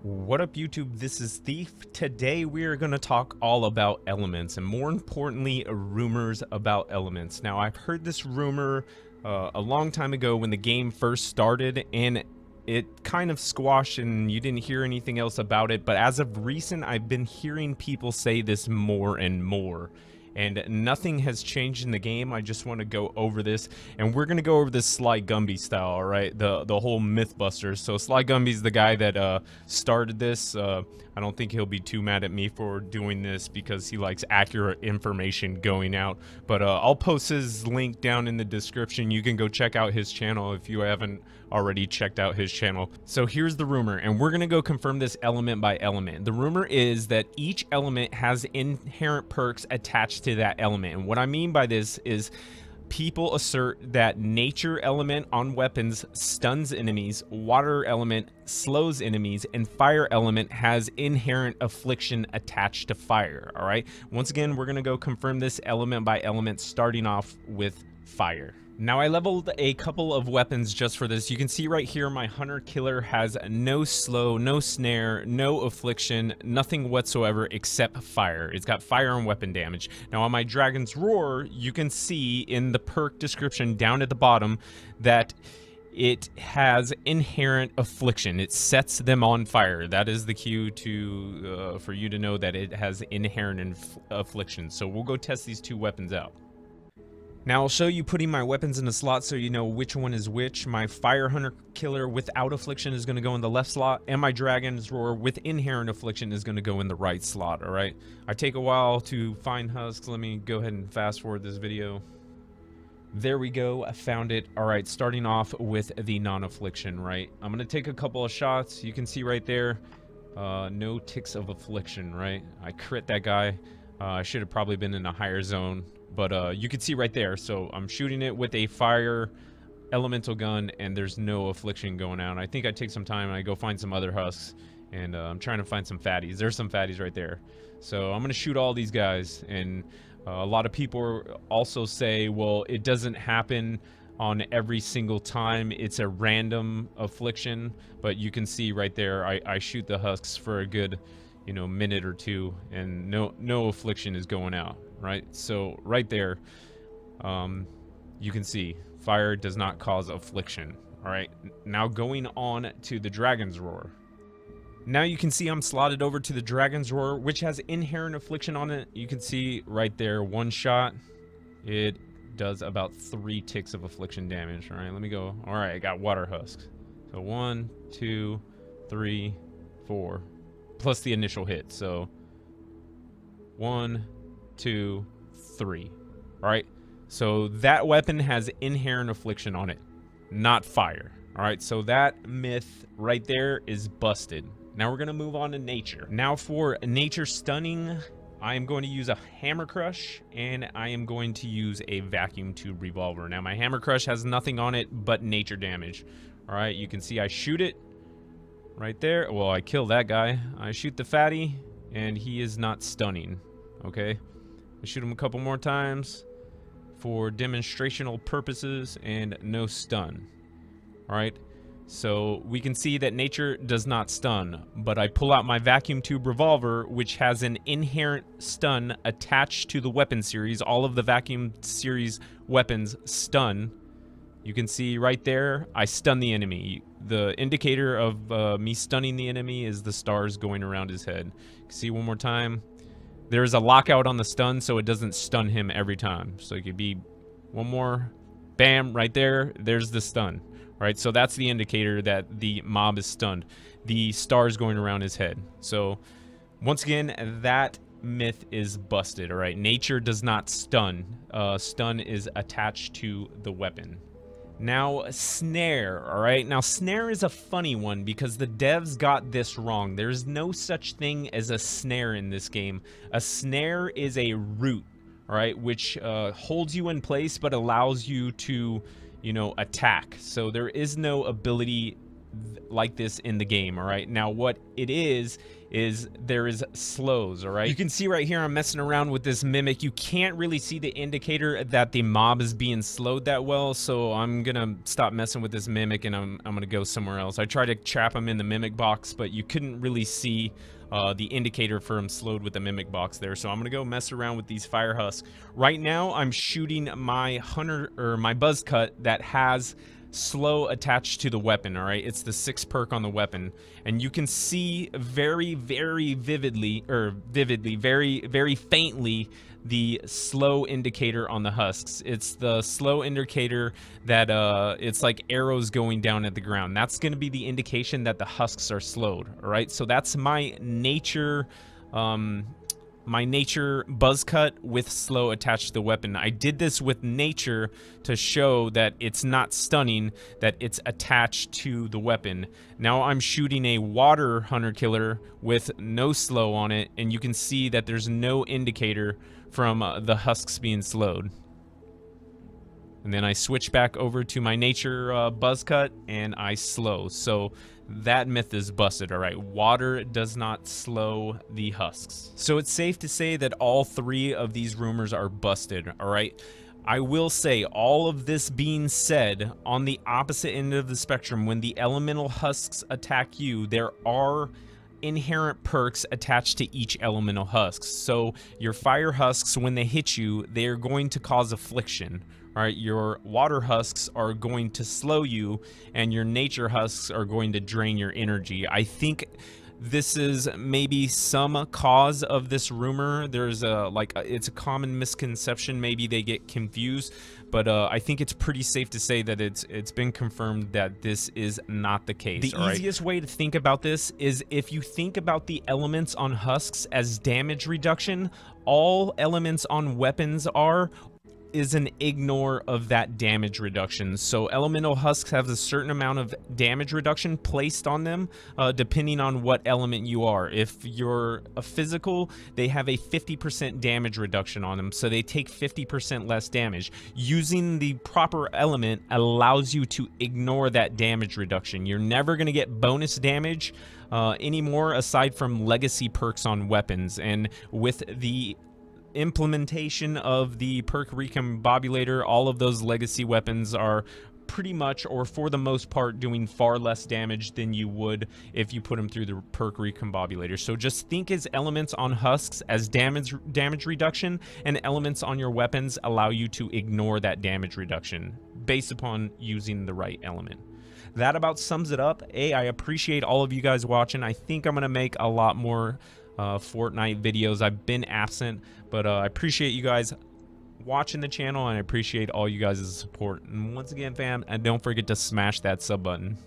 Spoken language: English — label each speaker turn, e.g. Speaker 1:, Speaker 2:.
Speaker 1: What up, YouTube? This is Thief. Today we are going to talk all about elements, and more importantly, rumors about elements. Now, I've heard this rumor a long time ago when the game first started, and it kind of squashed and you didn't hear anything else about it. But as of recent, I've been hearing people say this more and more. And nothing has changed in the game. I just want to go over this, and we're gonna go over this SlyGumbi style, all right? The whole Mythbusters. So SlyGumbi's the guy that started this. I don't think he'll be too mad at me for doing this because he likes accurate information going out. But I'll post his link down in the description. You can go check out his channel if you haven't already checked out his channel. So here's the rumor, and we're gonna go confirm this element by element. The rumor is that each element has inherent perks attached to that element, and what I mean by this is people assert that nature element on weapons stuns enemies, water element slows enemies, and fire element has inherent affliction attached to fire. All right, once again, we're gonna go confirm this element by element, starting off with fire. Now, I leveled a couple of weapons just for this. You can see right here my Hunter Killer has no slow, no snare, no affliction, nothing whatsoever except fire. It's got fire and weapon damage. Now, on my Dragon's Roar, you can see in the perk description down at the bottom that it has inherent affliction. It sets them on fire. That is the cue to for you to know that it has inherent affliction. So we'll go test these two weapons out. Now, I'll show you putting my weapons in a slot so you know which one is which. My Fire Hunter Killer without affliction is going to go in the left slot, and my Dragon's Roar with inherent affliction is going to go in the right slot, all right? I take a while to find husks. Let me go ahead and fast forward this video. There we go. I found it. All right, starting off with the non-affliction, right? I'm going to take a couple of shots. You can see right there, no ticks of affliction, right? I crit that guy. I should have probably been in a higher zone. But you can see right there, so I'm shooting it with a fire elemental gun, and there's no affliction going out. I think I take some time and I go find some other husks, and I'm trying to find some fatties. There's some fatties right there. So I'm going to shoot all these guys, and a lot of people also say, well, it doesn't happen on every single time. It's a random affliction, but you can see right there, I shoot the husks for a good, you know, minute or two, and no affliction is going out. Right, so right there, you can see fire does not cause affliction. All right, now going on to the Dragon's Roar. Now you can see I'm slotted over to the Dragon's Roar, which has inherent affliction on it. You can see right there, one shot, it does about 3 ticks of affliction damage. All right, let me go. All right, I got water husks. So 1, 2, 3, 4, plus the initial hit. So 1, 2, 3. All right, so that weapon has inherent affliction on it, not fire. All right, so that myth right there is busted. Now we're gonna move on to nature. Now for nature stunning, I am going to use a Hammer Crush, and I am going to use a Vacuum Tube Revolver. Now my Hammer Crush has nothing on it but nature damage. All right, you can see I shoot it right there. Well, I kill that guy. I shoot the fatty, and he is not stunning. Okay, I shoot him a couple more times for demonstrational purposes, and no stun. All right, so we can see that nature does not stun, but I pull out my Vacuum Tube Revolver, which has an inherent stun attached to the weapon series. All of the Vacuum series weapons stun. You can see right there, I stun the enemy. The indicator of me stunning the enemy is the stars going around his head. You can see one more time. There's a lockout on the stun, so it doesn't stun him every time. So it could be one more, bam, right there. There's the stun. All right, so that's the indicator that the mob is stunned. The stars going around his head. So once again, that myth is busted. All right, nature does not stun. Stun is attached to the weapon. Now, snare, all right? Now, snare is a funny one because the devs got this wrong. There's no such thing as a snare in this game. A snare is a root, all right, which holds you in place but allows you to, you know, attack. So there is no ability like this in the game. All right, now what it is there is slows. All right, you can see right here I'm messing around with this mimic. You can't really see the indicator that the mob is being slowed that well, so I'm gonna stop messing with this mimic and I'm gonna go somewhere else. I tried to trap him in the mimic box, but you couldn't really see the indicator for him slowed with the mimic box there, so I'm gonna go mess around with these fire husks. Right now I'm shooting my hunter or my buzz cut that has slow attached to the weapon. All right, it's the 6 perk on the weapon, and you can see very vividly, very faintly, the slow indicator on the husks. It's the slow indicator that it's like arrows going down at the ground. That's going to be the indication that the husks are slowed. All right, so that's my nature buzz cut with slow attached to the weapon. I did this with nature to show that it's not stunning, that it's attached to the weapon. Now I'm shooting a water hunter killer with no slow on it, and you can see that there's no indicator from the husks being slowed. And then I switch back over to my nature buzz cut and I slow. So that myth is busted. All right, water does not slow the husks. So it's safe to say that all 3 of these rumors are busted. All right, I will say, all of this being said, on the opposite end of the spectrum, when the elemental husks attack you, there are inherent perks attached to each elemental husks. So your fire husks, when they hit you, they're going to cause affliction. All right, your water husks are going to slow you, and your nature husks are going to drain your energy. I think this is maybe some cause of this rumor. There's it's a common misconception. Maybe they get confused, but I think it's pretty safe to say that it's been confirmed that this is not the case. The easiest way to think about this is if you think about the elements on husks as damage reduction, all elements on weapons is an ignore of that damage reduction. So elemental husks have a certain amount of damage reduction placed on them depending on what element you are. If you're a physical, they have a 50% damage reduction on them, so they take 50% less damage. Using the proper element allows you to ignore that damage reduction. You're never going to get bonus damage anymore aside from legacy perks on weapons, and with the implementation of the perk recombobulator, all of those legacy weapons are pretty much, or for the most part, doing far less damage than you would if you put them through the perk recombobulator. So just think as elements on husks as damage reduction, and elements on your weapons allow you to ignore that damage reduction based upon using the right element. That about sums it up. I appreciate all of you guys watching. I think I'm gonna make a lot more Fortnite videos. I've been absent, but I appreciate you guys watching the channel, and I appreciate all you guys' support. And once again, fam, and don't forget to smash that sub button.